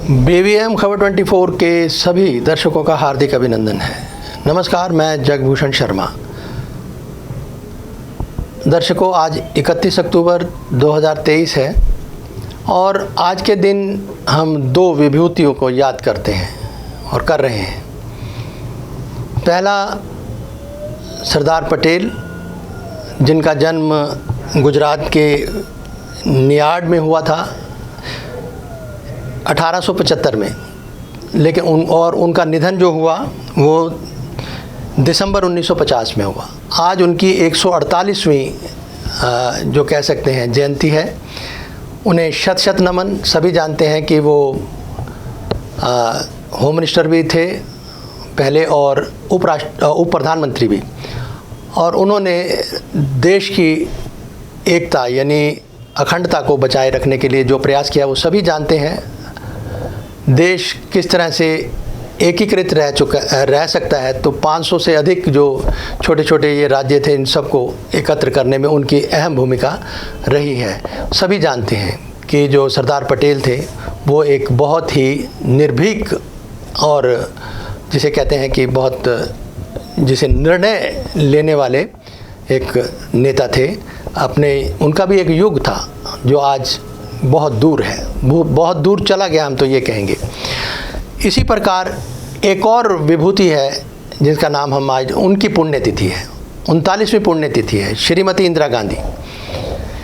BVM खबर 24 के सभी दर्शकों का हार्दिक अभिनंदन है। नमस्कार, मैं जगभूषण शर्मा। दर्शकों, आज 31 अक्टूबर 2023 है और आज के दिन हम दो विभूतियों को याद करते हैं और कर रहे हैं। पहला सरदार पटेल, जिनका जन्म गुजरात के नियाड में हुआ था 1875 में, लेकिन उनका निधन जो हुआ वो दिसंबर 1950 में हुआ। आज उनकी 148वीं जो कह सकते हैं जयंती है। उन्हें शत शत नमन। सभी जानते हैं कि वो होम मिनिस्टर भी थे पहले और उप प्रधानमंत्री भी, और उन्होंने देश की एकता यानी अखंडता को बचाए रखने के लिए जो प्रयास किया वो सभी जानते हैं। देश किस तरह से एकीकृत रह सकता है, तो 500 से अधिक जो छोटे छोटे ये राज्य थे, इन सबको एकत्र करने में उनकी अहम भूमिका रही है। सभी जानते हैं कि जो सरदार पटेल थे वो एक बहुत ही निर्भीक और जिसे कहते हैं कि बहुत जिसे निर्णय लेने वाले एक नेता थे। उनका भी एक युग था जो आज बहुत दूर है, बहुत दूर चला गया, हम तो ये कहेंगे। इसी प्रकार एक और विभूति है जिसका नाम हम आज, उनकी पुण्यतिथि है, 39वीं पुण्यतिथि है, श्रीमती इंदिरा गांधी।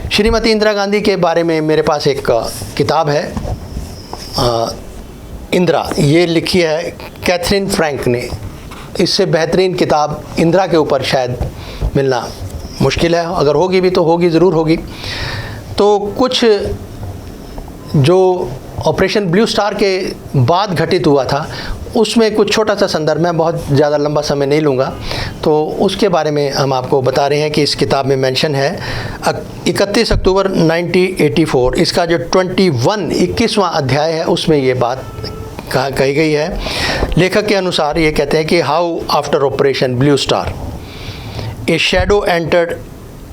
श्रीमती इंदिरा गांधी के बारे में मेरे पास एक किताब है, इंदिरा, ये लिखी है कैथरीन फ्रैंक ने। इससे बेहतरीन किताब इंदिरा के ऊपर शायद मिलना मुश्किल है, अगर होगी भी तो होगी, ज़रूर होगी। तो कुछ जो ऑपरेशन ब्लू स्टार के बाद घटित हुआ था उसमें कुछ छोटा सा संदर्भ, मैं बहुत ज़्यादा लंबा समय नहीं लूँगा, तो उसके बारे में हम आपको बता रहे हैं कि इस किताब में मेंशन है 31 अक्टूबर 1984, इसका जो 21वां अध्याय है उसमें ये बात कही गई है। लेखक के अनुसार ये कहते हैं कि how after operation blue star a shadow entered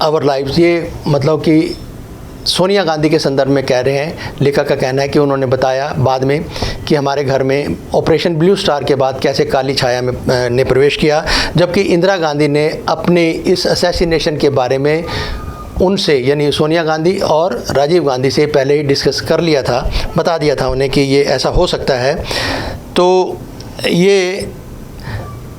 our lives. ये मतलब कि सोनिया गांधी के संदर्भ में कह रहे हैं। लेखक का कहना है कि उन्होंने बताया बाद में कि हमारे घर में ऑपरेशन ब्लू स्टार के बाद कैसे काली छाया में ने प्रवेश किया, जबकि इंदिरा गांधी ने अपने इस असैसिनेशन के बारे में उनसे यानी सोनिया गांधी और राजीव गांधी से पहले ही डिस्कस कर लिया था, बता दिया था उन्हें कि ये ऐसा हो सकता है। तो ये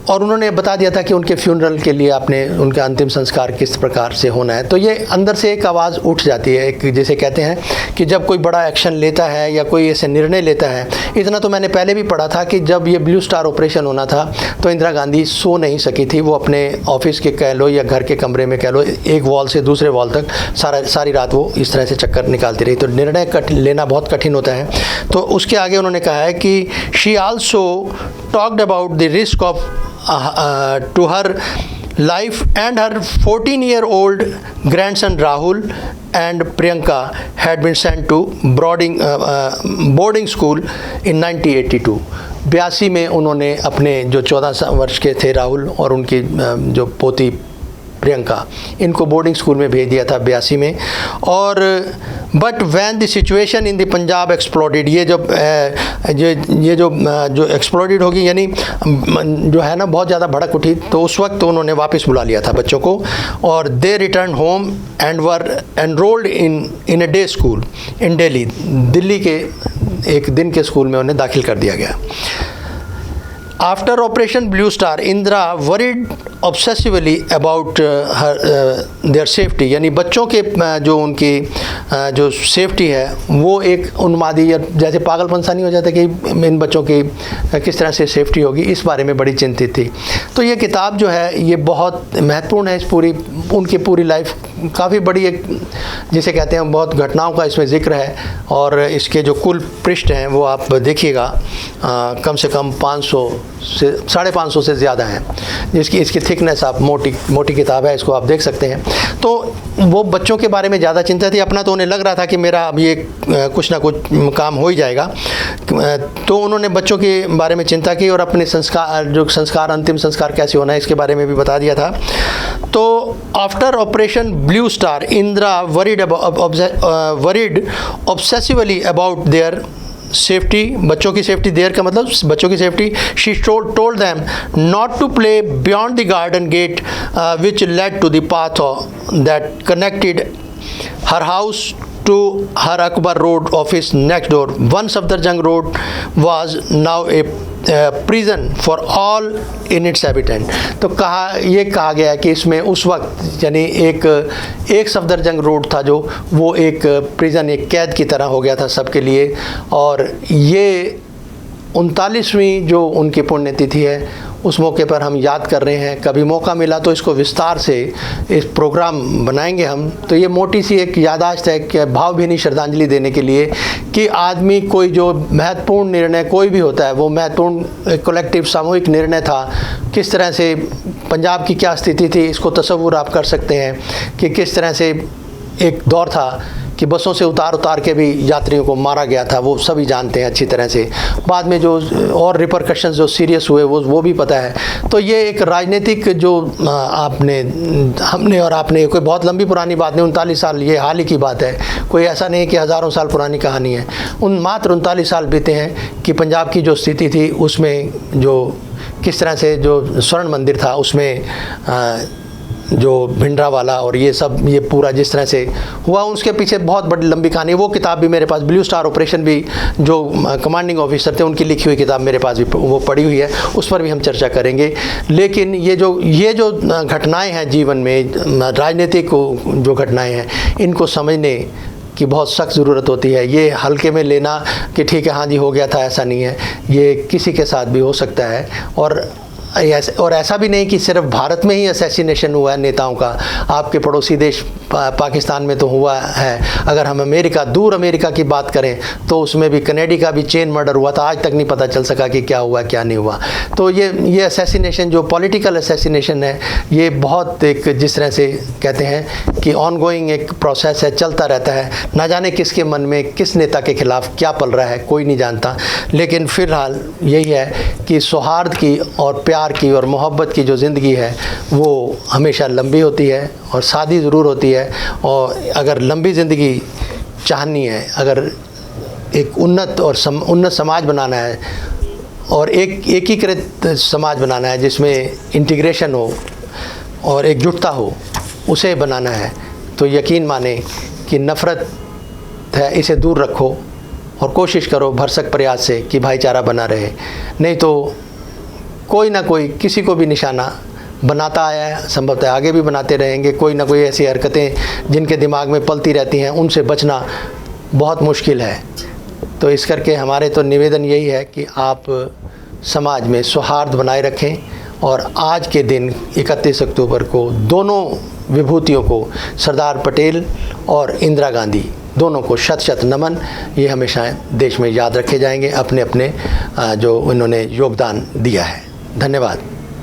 और उन्होंने बता दिया था कि उनके फ्यूनरल के लिए उनका अंतिम संस्कार किस प्रकार से होना है। तो ये अंदर से एक आवाज़ उठ जाती है, एक जिसे कहते हैं कि जब कोई बड़ा एक्शन लेता है या कोई ऐसे निर्णय लेता है। इतना तो मैंने पहले भी पढ़ा था कि जब ये ब्लू स्टार ऑपरेशन होना था तो इंदिरा गांधी सो नहीं सकी थी। वो अपने ऑफिस के कह लो या घर के कमरे में कह लो, एक वॉल से दूसरे वॉल तक सारी रात वो इस तरह से चक्कर निकालती रही। तो निर्णय लेना बहुत कठिन होता है। तो उसके आगे उन्होंने कहा है कि she also talked about the risk of to her life, and her 14-year-old grandson Rahul and Priyanka had been sent to boarding school in 1982। 82 में उन्होंने अपने जो 14 वर्ष के थे राहुल और उनकी जो पोती प्रियंका, इनको बोर्डिंग स्कूल में भेज दिया था 82 में। और but when the situation in the Punjab exploded, ये जो एक्सप्लोडेड होगी यानी जो है ना बहुत ज़्यादा भड़क उठी, तो उस वक्त तो उन्होंने वापस बुला लिया था बच्चों को। और they return home and were enrolled in a day school in Delhi. Delhi के एक दिन के स्कूल में उन्हें दाखिल कर दिया गया। After operation blue star, Indira worried obsessively about their safety, यानी बच्चों के जो उनकी जो सेफ्टी है वो एक उन्मादी या जैसे पागलपन सा नहीं हो जाता कि इन बच्चों की किस तरह से सेफ्टी होगी, इस बारे में बड़ी चिंतित थी। तो ये किताब जो है ये बहुत महत्वपूर्ण है। उनकी पूरी लाइफ काफ़ी बड़ी एक जिसे कहते हैं बहुत घटनाओं का इसमें जिक्र है। और इसके जो कुल पृष्ठ हैं वो आप देखिएगा कम से कम 500 से 550 से ज़्यादा हैं, इसकी थिकनेस आप मोटी किताब है, इसको आप देख सकते हैं। तो वो बच्चों के बारे में ज़्यादा चिंता थी। अपना तो उन्हें लग रहा था कि मेरा अब ये कुछ ना कुछ काम हो ही जाएगा, तो उन्होंने बच्चों के बारे में चिंता की और अपने अंतिम संस्कार कैसे होना है इसके बारे में भी बता दिया था। तो after operation blue star, Indira worried obsessively about their safety, बच्चों की सेफ्टी, देयर का मतलब बच्चों की safety, she told them not to play beyond the garden gate which led to the path that connected her house to her Akbar Road office next door. One Safdarjung Road was now a prison for all in its habitant. तो ये कहा गया है कि इसमें उस वक्त यानी एक सफदरजंग रोड था जो वो एक प्रिजन, एक कैद की तरह हो गया था सबके लिए। और ये 39वीं जो उनकी पुण्यतिथि है उस मौके पर हम याद कर रहे हैं। कभी मौका मिला तो इसको विस्तार से इस प्रोग्राम बनाएंगे हम। तो ये मोटी सी एक याददाश्त है कि भावभीनी श्रद्धांजलि देने के लिए कि आदमी कोई जो महत्वपूर्ण निर्णय कोई भी होता है वो महत्वपूर्ण कलेक्टिव सामूहिक निर्णय था। किस तरह से पंजाब की क्या स्थिति थी इसको तसव्वुर आप कर सकते हैं कि किस तरह से एक दौर था कि बसों से उतार के भी यात्रियों को मारा गया था, वो सभी जानते हैं अच्छी तरह से। बाद में जो और रिपरकशंस जो सीरियस हुए वो भी पता है। तो ये एक राजनीतिक जो हमने और आपने, कोई बहुत लंबी पुरानी बात नहीं, 39 साल ये हाल ही की बात है, कोई ऐसा नहीं कि हज़ारों साल पुरानी कहानी है। मात्र 39 साल बीते हैं कि पंजाब की जो स्थिति थी उसमें जो किस तरह से जो स्वर्ण मंदिर था उसमें जो भिंडरावाला और ये सब ये पूरा जिस तरह से हुआ उसके पीछे बहुत बड़ी लंबी कहानी। वो किताब भी मेरे पास, ब्लू स्टार ऑपरेशन भी जो कमांडिंग ऑफिसर थे उनकी लिखी हुई किताब मेरे पास भी वो पड़ी हुई है, उस पर भी हम चर्चा करेंगे। लेकिन ये जो घटनाएं हैं जीवन में, राजनीतिक जो घटनाएं हैं, इनको समझने की बहुत सख्त ज़रूरत होती है। ये हल्के में लेना कि ठीक है हाँ जी हो गया था, ऐसा नहीं है। ये किसी के साथ भी हो सकता है। और ऐसा भी नहीं कि सिर्फ भारत में ही असैसिनेशन हुआ है नेताओं का, आपके पड़ोसी देश पाकिस्तान में तो हुआ है। अगर हम दूर अमेरिका की बात करें तो उसमें भी कनेडी का भी चेन मर्डर हुआ था, आज तक नहीं पता चल सका कि क्या हुआ क्या नहीं हुआ। तो ये असैसिनेशन जो पॉलिटिकल असैसिनेशन है ये बहुत एक जिस तरह से कहते हैं कि ऑनगोइंग एक प्रोसेस है, चलता रहता है। ना जाने किसके मन में किस नेता के खिलाफ क्या पल रहा है कोई नहीं जानता। लेकिन फिलहाल यही है कि सौहार्द की और प्यार की और मोहब्बत की जो ज़िंदगी है वो हमेशा लंबी होती है और सादी ज़रूर होती है। और अगर लंबी ज़िंदगी चाहनी है, अगर एक उन्नत समाज बनाना है और एक एकीकृत समाज बनाना है जिसमें इंटीग्रेशन हो और एकजुटता हो, उसे बनाना है, तो यकीन माने कि नफ़रत है इसे दूर रखो और कोशिश करो भरसक प्रयास से कि भाईचारा बना रहे। नहीं तो कोई ना कोई किसी को भी निशाना बनाता आया है, संभवतः आगे भी बनाते रहेंगे। कोई ना कोई ऐसी हरकतें जिनके दिमाग में पलती रहती हैं उनसे बचना बहुत मुश्किल है। तो इस करके हमारे तो निवेदन यही है कि आप समाज में सौहार्द बनाए रखें और आज के दिन 31 अक्टूबर को दोनों विभूतियों को, सरदार पटेल और इंदिरा गांधी, दोनों को शत शत नमन। ये हमेशा देश में याद रखे जाएंगे अपने अपने जो उन्होंने योगदान दिया है। धन्यवाद।